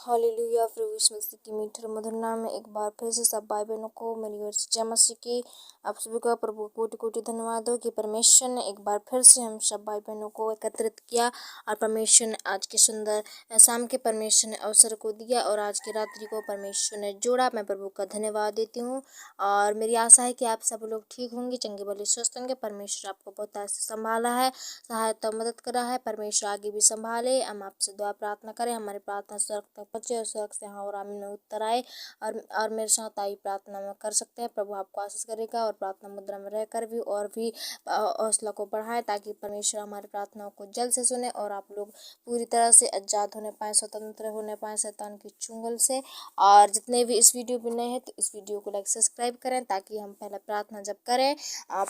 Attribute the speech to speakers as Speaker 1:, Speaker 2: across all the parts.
Speaker 1: Hallelujah. प्रभु यीशु मसीह की मीठे मधुर नाम में एक बार फिर से सब भाई बहनों को मेरी ओर से जय मसीह की। आप सभी का प्रभु कोटि कोटि धन्यवाद हो कि परमेश्वर ने एक बार फिर से हम सब भाई बहनों को एकत्रित किया और परमेश्वर ने आज के सुंदर शाम के परमेश्वर ने अवसर को दिया और आज की रात्रि को परमेश्वर ने जोड़ा। मैं प्रभु का धन्यवाद देती हूँ और मेरी आशा है कि आप सब लोग ठीक होंगे, चंगे भले स्वस्थ होंगे। परमेश्वर आपको बहुत ऐसे संभाला है, सहायता मदद करा है। परमेश्वर आगे भी संभाले। हम आपसे दुआ प्रार्थना करें, हमारी प्रार्थना स्वर्ग तक पहुंचे और स्वर्ग से हाँ और आमीन में उत्तर आए। और मेरे साथ आई प्रार्थना में कर सकते हैं। प्रभु आपको आशीष करेगा और प्रार्थना मुद्रा में रहकर भी और भी हौसला को बढ़ाए ताकि परमेश्वर हमारी प्रार्थनाओं को जल्द से सुने और आप लोग पूरी तरह से आजाद होने पाए, स्वतंत्र होने पाए शैतान की चुंगल से। और जितने भी इस वीडियो पर नए हैं तो इस वीडियो को लाइक सब्सक्राइब करें ताकि हम पहले प्रार्थना जब करें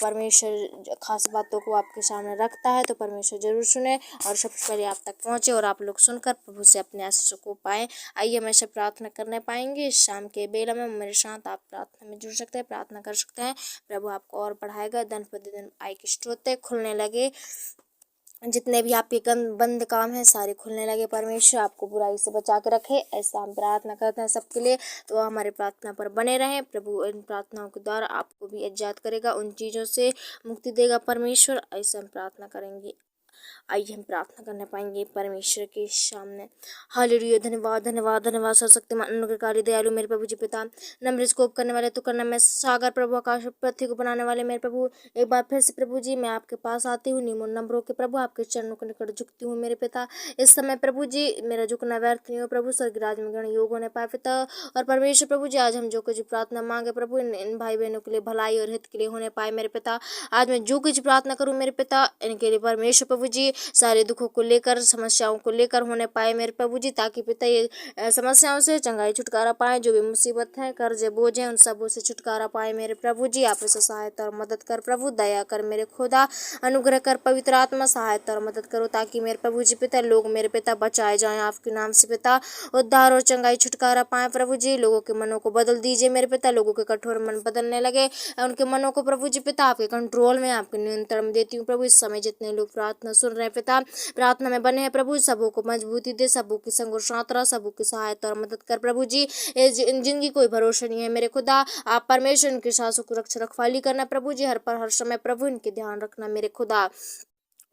Speaker 1: परमेश्वर खास बातों को आपके सामने रखता है तो परमेश्वर जरूर सुने और सबसे पहले आप तक पहुंचे और आप लोग सुनकर प्रभु से अपने आशीषों को पाएं। आइए हम ऐसे प्रार्थना करने पाएंगे इस शाम के बेला में। मेरे साथ आप प्रार्थना में जुड़ सकते हैं, प्रार्थना कर सकते हैं। प्रभु आपको और बढ़ाएगा। दिन प्रतिदिन आय के स्रोत खुलने लगे, जितने भी आपके बंद काम हैं सारे खुलने लगे। परमेश्वर आपको बुराई से बचा के रखे, ऐसा हम प्रार्थना करते हैं सबके लिए। तो हमारे प्रार्थना पर बने रहें। प्रभु इन प्रार्थनाओं के द्वारा आपको भी आजाद करेगा, उन चीज़ों से मुक्ति देगा परमेश्वर। ऐसा हम प्रार्थना करेंगे। आइए हम प्रार्थना करने पाएंगे परमेश्वर के सामने। हालेलुया। धन्यवाद धन्यवाद धन्यवाद सर्वशक्तिमान अनुग्रहकारी दयालु मेरे प्रभु जी पिता, नम्र स्कोप करने वाले, तो करना में सागर प्रभु, आकाश पृथ्वी को बनाने वाले मेरे प्रभु, एक बार फिर से प्रभु जी मैं आपके पास आती हूँ निमन नम्र के प्रभु, आपके चरणों के निकट झुकती हूँ मेरे पिता। इस समय प्रभु जी मेरा झुकना व्यर्थ नहीं हो प्रभु, स्वर्ग राज में ग्रहण योग होने पाए पिता। और परमेश्वर प्रभु जी आज हम जो कुछ प्रार्थना मांगे प्रभु इन भाई बहनों के लिए भलाई और हित के लिए होने पाए मेरे पिता। आज मैं जो कुछ प्रार्थना करूँ मेरे पिता इनके लिए परमेश्वर प्रभु जी सारे दुखों को लेकर, समस्याओं को लेकर होने पाए मेरे प्रभु जी, ताकि पिता ये समस्याओं से चंगाई छुटकारा पाए। जो भी मुसीबत है, कर्जे बोझ हैं, उन सबों से छुटकारा पाए मेरे प्रभु जी। आप इसे सहायता और मदद कर प्रभु, दया कर मेरे खुदा, अनुग्रह कर पवित्र आत्मा, सहायता और मदद करो ताकि मेरे प्रभु जी पिता लोग मेरे पिता बचाए जाएं आपके नाम से पिता, उद्धार और चंगाई छुटकारा पाए प्रभु जी। लोगों के मनों को बदल दीजिए मेरे पिता, लोगों के कठोर मन बदलने लगे, उनके मनों को प्रभु जी पिता आपके कंट्रोल में, आपके नियंत्रण में देती हूँ प्रभु। इस समय जितने लोग प्रार्थना सुन रहे हैं पिता, प्रार्थना में बने हैं प्रभु, सबों को मजबूती दे, सबों की संग और साथ रह, सबों की सहायता और मदद कर प्रभु जी। जिंदगी कोई भरोसा नहीं है मेरे खुदा, आप परमेश्वर इनके सांसों को रक्षा रखवाली करना प्रभु जी, हर पर हर समय प्रभु इनके ध्यान रखना मेरे खुदा।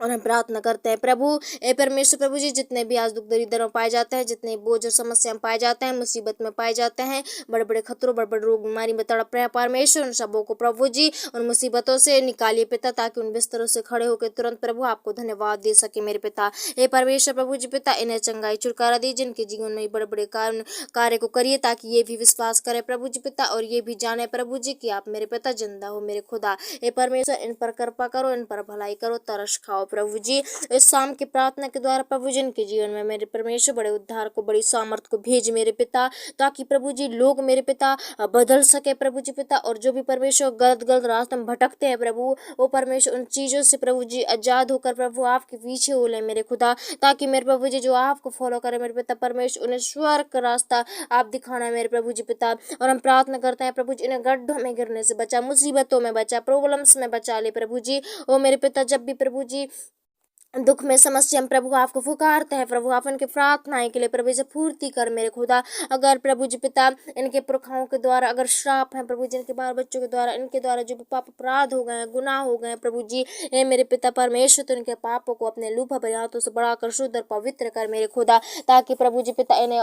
Speaker 1: और हम प्रार्थना करते हैं प्रभु परमेश्वर प्रभु जी, जितने भी आज दुख दरिद्र में पाए जाते हैं, जितने बोझ और समस्या में पाए जाते हैं, मुसीबत में पाए जाते हैं, बड़े बड़े खतरों, बड़े बड़े रोग बीमारी में तड़प रहे हैं परमेश्वर, उन सबों को प्रभु जी उन मुसीबतों से निकालिए पिता, ताकि उन बिस्तरों से खड़े होकर तुरंत प्रभु आपको धन्यवाद दे सके मेरे पिता। हे परमेश्वर प्रभु जी पिता, इन्हें चंगाई छुटकारा दीजिए, इनके जीवन में बड़े बड़े कार्य को करिए ताकि ये भी विश्वास करे प्रभु जी पिता और ये भी जाने प्रभु जी कि आप मेरे पिता जिंदा हो मेरे खुदा। हे परमेश्वर इन पर कृपा करो, इन पर भलाई करो, तरस खाओ प्रभु जी। इस शाम की प्रार्थना के द्वारा प्रभु जी के जीवन में मेरे परमेश्वर बड़े उद्धार को, बड़ी सामर्थ को भेज मेरे पिता, ताकि प्रभु जी लोग मेरे पिता बदल सके प्रभु जी पिता। और जो भी परमेश्वर गलत गलत रास्ते में भटकते हैं प्रभु, वो परमेश्वर उन चीजों से प्रभु जी आजाद होकर प्रभु आपके पीछे हो ले मेरे खुदा, ताकि मेरे प्रभु जी जो आपको फॉलो करे मेरे पिता परमेश्वर, उन्हें स्वर्ग का रास्ता आप दिखाना है मेरे प्रभु जी पिता। और हम प्रार्थना करते हैं प्रभु जी इन्हें गड्ढों में गिरने से बचा, मुसीबतों में बचा, प्रॉब्लम्स में बचा ले प्रभु जी। ओ मेरे पिता जब भी प्रभु जी दुख में समस्या में प्रभु आपको पुकारते हैं प्रभु, आप इनके प्रार्थनाएं के लिए प्रभु से पूर्ति कर मेरे खुदा। अगर प्रभु जी पिता इनके पुरखाओं के द्वारा अगर श्राप है प्रभु जी, इनके बाल बच्चों के द्वारा, इनके द्वारा जो भी पाप अपराध हो गए हैं, गुनाह हो गए हैं प्रभु जी, हे मेरे पिता परमेश्वर तो इनके पापों को अपने लूह भरे हाथों से बढ़ाकर शुद्ध और पवित्र कर मेरे खुदा, ताकि प्रभु जी पिता इन्हें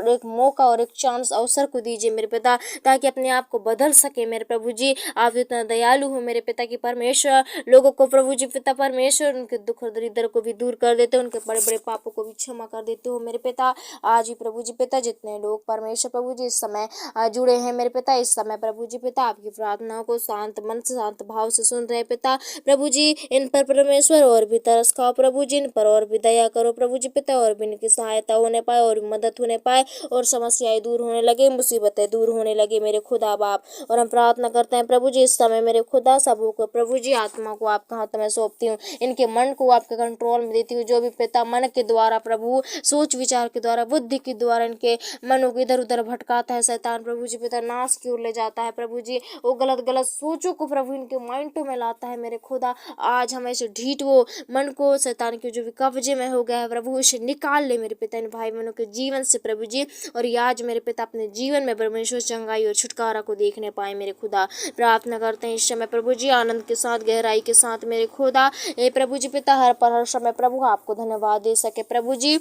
Speaker 1: एक मौका और एक चांस अवसर को दीजिए मेरे पिता, ताकि अपने आप को बदल सके मेरे प्रभु जी। आप इतना दयालु हो मेरे पिता की परमेश्वर लोगों को प्रभु जी पिता परमेश्वर उनके दुख और दरिद्र को भी दूर कर देते हो, उनके बड़े बड़े पापों को भी क्षमा कर देते हो मेरे पिता। आज ही प्रभु जी पिता जितने लोग परमेश्वर प्रभु जी इस समय जुड़े हैं मेरे पिता, इस समय प्रभु जी पिता आपकी प्रार्थनाओं को शांत मन से, शांत भाव से सुन रहे पिता प्रभु जी, इन पर परमेश्वर और भी तरस खाओ प्रभु जी, इन पर और भी दया करो प्रभु जी पिता, और भी इनकी सहायता होने पाए और मदद होने पाए और समस्याएं दूर होने लगे, मुसीबतें दूर होने लगे मेरे खुदा बाप। और हम प्रार्थना करते हैं प्रभु जी इस समय मेरे खुदा सबों को प्रभु जी आत्मा को आपके हाथ में सौंपती हूँ, इनके मन को आपके कंट्रोल में देती हूँ। जो भी पिता मन के द्वारा प्रभु, सोच विचार के द्वारा, बुद्धि के द्वारा इनके मनों को इधर उधर भटकाता है शैतान प्रभु जी पिता, नाश की ओर ले जाता है प्रभु जी। वो गलत गलत सोचों को प्रभु इनके माइंडों में लाता है मेरे खुदा। आज हम ऐसे ढीठ वो मन को शैतान के जो भी कब्जे में हो गया है प्रभु, उसे निकाल ले मेरे पिता इन भाई बहनों के जीवन से प्रभु जी। और ये आज मेरे पिता अपने जीवन में परमेश्वर चंगाई और छुटकारा को देखने पाए मेरे खुदा। प्रार्थना करते हैं इस समय प्रभु जी, आनंद के साथ, गहराई के साथ मेरे खुदा। ये प्रभु जी पिता हर पर हर समय प्रभु आपको धन्यवाद दे सके प्रभु जी।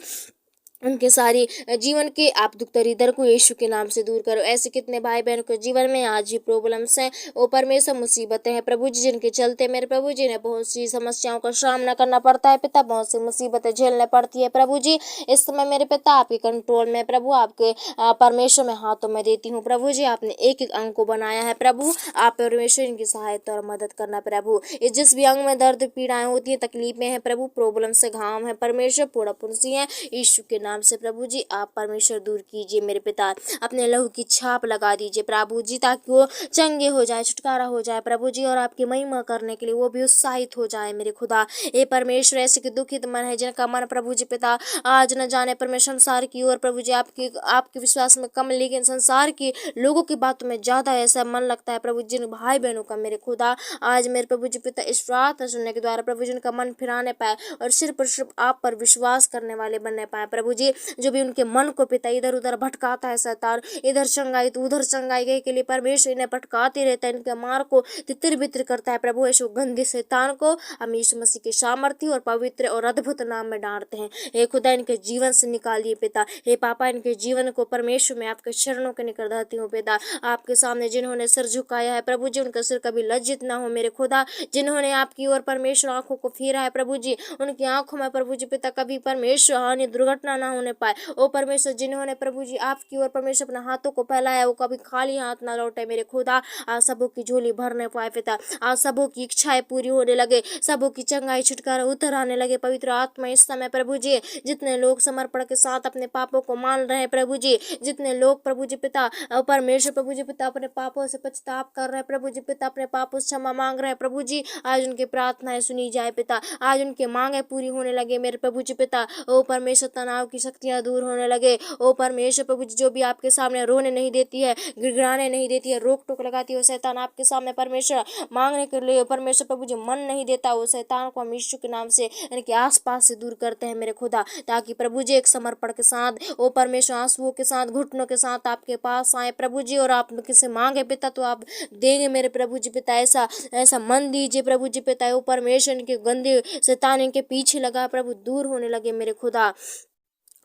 Speaker 1: उनके सारी जीवन के आप दुख दरिद्र को यीशु के नाम से दूर करो। ऐसे कितने भाई बहनों के जीवन में आज भी प्रॉब्लम्स हैं, वो परमेश्वर मुसीबतें हैं प्रभु जी, जिनके चलते मेरे प्रभु जी ने बहुत सी समस्याओं का सामना करना पड़ता है पिता, बहुत सी मुसीबतें झेलने पड़ती है प्रभु जी। इस समय मेरे पिता आपके कंट्रोल में प्रभु, आपके परमेश्वर में हाथों में देती हूँ प्रभु जी। आपने एक एक अंग को बनाया है प्रभु, आप परमेश्वर इनकी सहायता और मदद करना प्रभु। इस जिस भी अंग में दर्द पीड़ाएं होती हैं, तकलीफें हैं प्रभु, प्रॉब्लम से घाव है परमेश्वर, पूरा पुंसी है यीशु के नाम से प्रभु जी। आप परमेश्वर दूर कीजिए मेरे पिता, अपने लहू की छाप लगा दीजिए प्रभु जी, ताकि वो चंगे हो जाए, छुटकारा हो जाए प्रभु जी, और आपकी महिमा करने के लिए वो भी उत्साहित हो जाए मेरे खुदा। ये परमेश्वर ऐसे कि दुखित मन है, जिनका मन प्रभु जी पिता आज न जाने परमेश्वर संसार की ओर प्रभु जी, आपके विश्वास में कम, लेकिन संसार के लोगों की बातों में ज्यादा ऐसा मन लगता है प्रभु, जिन भाई बहनों का मेरे खुदा आज मेरे प्रभु जी पिता इस प्रार्थना सुनने के द्वारा प्रभु जी उनका मन फिराने पाए और सिर्फ आप पर विश्वास करने वाले बनने पाए प्रभु जी। जो भी उनके मन को पिता इधर उधर भटकाता है शैतान, इधर चंगाई तो उधर चंगाई गई के लिए परमेश्वर इन्हें भटकाते रहता है, इनके मार को तितर बितर करता है प्रभु। ऐसे गंदे शैतान को हम यीशु मसीह के सामर्थ्य और पवित्र और अद्भुत नाम में डांटते हैं। हे खुदा, इनके जीवन से निकालिए पिता। हे पापा, इनके जीवन को परमेश्वर में आपके चरणों के निकट धरती हूँ पिता। आपके सामने जिन्होंने सिर झुकाया है प्रभु जी, उनका सिर कभी लज्जित ना हो मेरे खुदा। जिन्होंने आपकी ओर परमेश्वर आंखों को फेरा है प्रभु जी, उनकी आंखों में प्रभु जी पिता कभी परमेश्वर हानि दुर्घटना ना होने पाए। ओ परमेश्वर, जिन्होंने प्रभु जी आपकी ओर परमेश्वर अपने हाथों को फैलाया, वो कभी खाली हाथ ना लौटे मेरे खुदा। आज सबों की झोली भरने पाए पिता, आज सबों की इच्छाएं पूरी होने लगे, सबों की चंगाई छुटकारा उतर आने लगे पवित्र आत्मा इस समय प्रभु जी। जितने लोग समर्पण के साथ अपने पापों को मान रहे हैं प्रभु जी, जितने लोग प्रभु जी पिता परमेश्वर प्रभु जी पिता अपने पापों से पछताप कर रहे हैं प्रभु जी पिता, अपने पापों से क्षमा मांग रहे हैं प्रभु जी, आज उनकी प्रार्थनाएं सुनी जाए पिता, आज उनके मांगे पूरी होने लगे मेरे प्रभु जी पिता। ओ परमेश्वर, तनाव की शक्तियां दूर होने लगे। ओ परमेश्वर प्रभु जी, जो भी आपके सामने रोने नहीं देती है, गिड़गिड़ाने नहीं देती है, रोक टोक लगाती है, वो शैतान आपके सामने परमेश्वर मांगने के लिए परमेश्वर प्रभु जी मन नहीं देता, वो शैतान को हम यीशु के नाम से इनके आसपास से दूर करते हैं मेरे खुदा, ताकि प्रभु जी एक समर्पण के साथ, ओ परमेश्वर आंसुओं के साथ, घुटनों के साथ आपके पास आए प्रभु जी, और आप किसे मांगे पिता तो आप देंगे मेरे प्रभु जी पिता। ऐसा ऐसा मन दीजिए प्रभु जी पिता, ओ परमेश्वर इनके गंदे शैतान इनके पीछे लगा प्रभु, दूर होने लगे मेरे खुदा।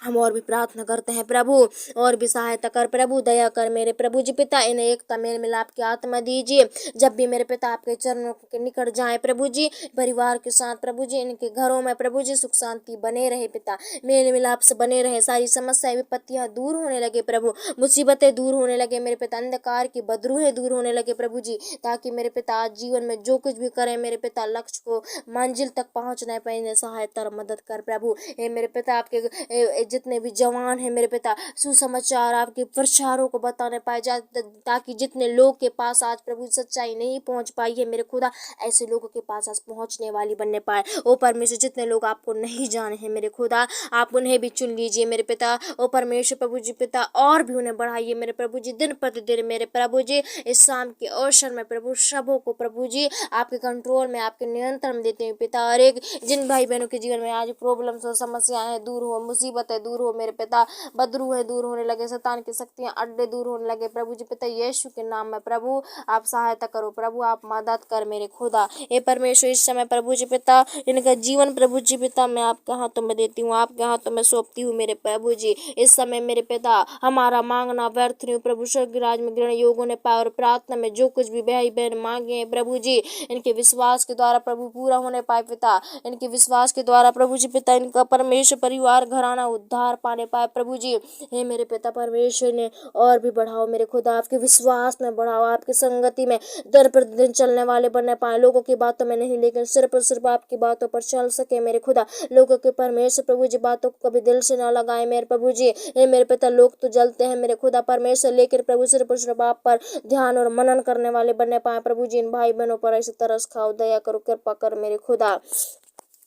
Speaker 1: हम और भी प्रार्थना करते हैं प्रभु, और भी सहायता कर प्रभु, दया कर मेरे प्रभु जी पिता। इन्हें एकता मेल मिलाप की आत्मा दीजिए, जब भी मेरे पिता आपके चरणों के निकट जाए प्रभु जी, परिवार के साथ प्रभु जी, इनके घरों में प्रभु जी सुख शांति बने रहे पिता, मेल मिलाप से बने रहे, सारी समस्याएं विपत्तियां दूर होने लगे प्रभु, मुसीबतें दूर होने लगे मेरे पिता, अंधकार की बदरूहें दूर होने लगे प्रभु जी, ताकि मेरे पिता आज जीवन में जो कुछ भी करें मेरे पिता, लक्ष्य को मंजिल तक पहुंचने पाए, सहायता और मदद कर प्रभु। हे मेरे पिता, आपके जितने भी जवान हैं मेरे पिता, सुसमाचार आपके प्रचारों को बताने पाए जा, ताकि जितने लोग के पास आज प्रभु सच्चाई नहीं पहुंच पाई है मेरे खुदा, ऐसे लोगों के पास आज पहुंचने वाली बनने पाए। ओ परमेश्वर, जितने लोग आपको नहीं जाने हैं मेरे खुदा, आप उन्हें भी चुन लीजिए मेरे पिता। ओ परमेश्वर प्रभु जी पिता, और भी उन्हें बढ़ाइए मेरे प्रभु जी, दिन प्रतिदिन मेरे प्रभु जी। इस शाम के अवसर में प्रभु सबों को प्रभु जी आपके कंट्रोल में, आपके नियंत्रण में देते हैं पिता, और एक जिन भाई बहनों के जीवन में आज प्रॉब्लम्स और समस्याएं हैं दूर हो, मुसीबतें दूर हो मेरे पिता, बदरू है दूर होने लगे, शैतान की शक्तियां अड्डे दूर होने लगे प्रभु जी पिता, यीशु के नाम में प्रभु आप सहायता करो प्रभु, आप मदद कर मेरे खुदा। हे परमेश्वर, इस समय प्रभु जी पिता इनका जीवन प्रभु जी पिता मैं आपके हाथों में देती हूँ, आपके हाथों में सौंपती हूँ मेरे प्रभु जी। इस समय मेरे पिता हमारा मांगना व्यर्थ नहीं प्रभु, स्वर्ग राज में ग्रहण योगों ने पाए, और प्रार्थना में जो कुछ भी भाई बहन मांगे हैं प्रभु जी, इनके विश्वास के द्वारा प्रभु पूरा होने पाए पिता, इनके विश्वास के द्वारा प्रभु जी पिता इनका परमेश्वर परिवार घराना उद्धार पाने पाए प्रभु जी। हे मेरे पिता परमेश्वर ने और भी बढ़ाओ मेरे खुदा, आपके विश्वास में बढ़ाओ, आपकी संगति में दिन प्रतिदिन चलने वाले बनने पाए, लोगों की बातों में नहीं लेकिन सिर्फ और सिर्फ आपकी बातों पर चल सके मेरे खुदा। लोगों के परमेश्वर प्रभु जी बातों को कभी दिल से ना लगाए मेरे प्रभु जी। हे मेरे पिता, लोग तो जलते हैं मेरे खुदा परमेश्वर, लेकिन प्रभु सिर्फ और सिर्फ आप पर ध्यान और मनन करने वाले बनने पाए प्रभु जी। इन भाई बहनों पर ऐसे तरस खाओ, दया करो, कृपा कर मेरे खुदा।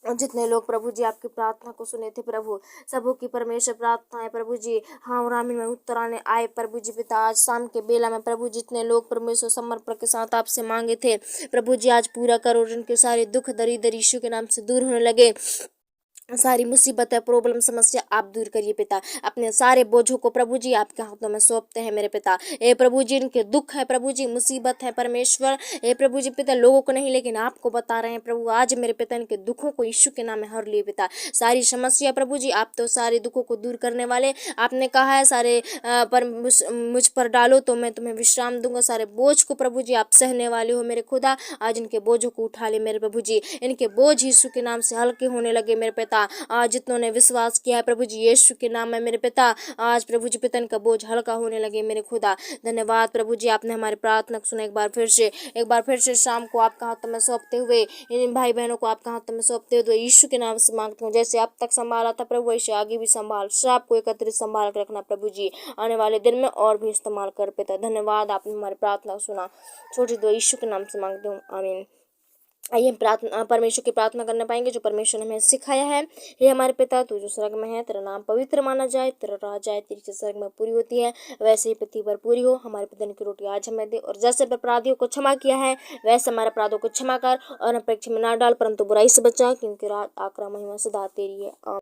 Speaker 1: और जितने लोग प्रभु जी आपकी प्रार्थना को सुने थे प्रभु, सबों की परमेश्वर प्रार्थनाएं प्रभु जी हाँ और आमीन में उत्तर आने आए प्रभु जी पिता। आज शाम के बेला में प्रभु जितने लोग परमेश्वर समर्पण के साथ आपसे मांगे थे प्रभु जी, आज पूरा करो। उनके सारे दुख दरिद्र यीशु के नाम से दूर होने लगे। सारी मुसीबत है, प्रॉब्लम, समस्या आप दूर करिए पिता। अपने सारे बोझों को प्रभु जी आपके हाथों में सौंपते हैं मेरे पिता। ए प्रभु जी, इनके दुख है प्रभु जी, मुसीबत है परमेश्वर, ए प्रभु जी पिता, लोगों को नहीं लेकिन आपको बता रहे हैं प्रभु। आज मेरे पिता इनके दुखों को यीशु के नाम में हर लिए पिता। सारी समस्या प्रभु जी, आप तो सारे दुखों को दूर करने वाले, आपने कहा है सारे पर मुझ पर डालो तो मैं तुम्हें विश्राम दूंगा। सारे बोझ को प्रभु जी आप सहने वाले हो मेरे खुदा। आज इनके बोझों को उठा ले मेरे प्रभु जी, इनके बोझ यीशु के नाम से हल्के होने लगे मेरे पिता। आज जितनों ने विश्वास किया है प्रभु जी यीशु के नाम में मेरे पिता, आज प्रभु जी पिता इनका बोझ हल्का होने लगे मेरे खुदा। धन्यवाद प्रभु जी, आपने हमारी प्रार्थना सुना। एक बार फिर से शाम को आपका हाथ में सौंपते हुए, इन भाई बहनों को आपका हाथ में सौंपते हुए यीशु के नाम से मांगती हूँ, जैसे अब तक संभाला था प्रभु वैसे आगे भी संभाल, सबको एकत्रित संभाल कर रखना प्रभु जी। आने वाले दिन में और भी इस्तेमाल कर पिता। धन्यवाद, आपने हमारी प्रार्थना सुना। छोटी दो यीशु के नाम से मांगती हूँ, आमीन। आइए प्रार्थना परमेश्वर की प्रार्थना करने पाएंगे जो परमेश्वर ने हमें सिखाया है। हे हमारे पिता, तू जो स्वर्ग में है, तेरा नाम पवित्र माना जाए, तेरा राज आए, तेरी इच्छा स्वर्ग में पूरी होती है वैसे ही पृथ्वी पर पूरी हो। हमारे पिता की रोटी आज हमें दे, और जैसे अपराधियों को क्षमा किया है वैसे हमारे अपराधों को क्षमा कर, और परीक्षा में ना डाल परंतु बुराई से बचा, क्योंकि रात आक्रा महिमा सदा तेरी है।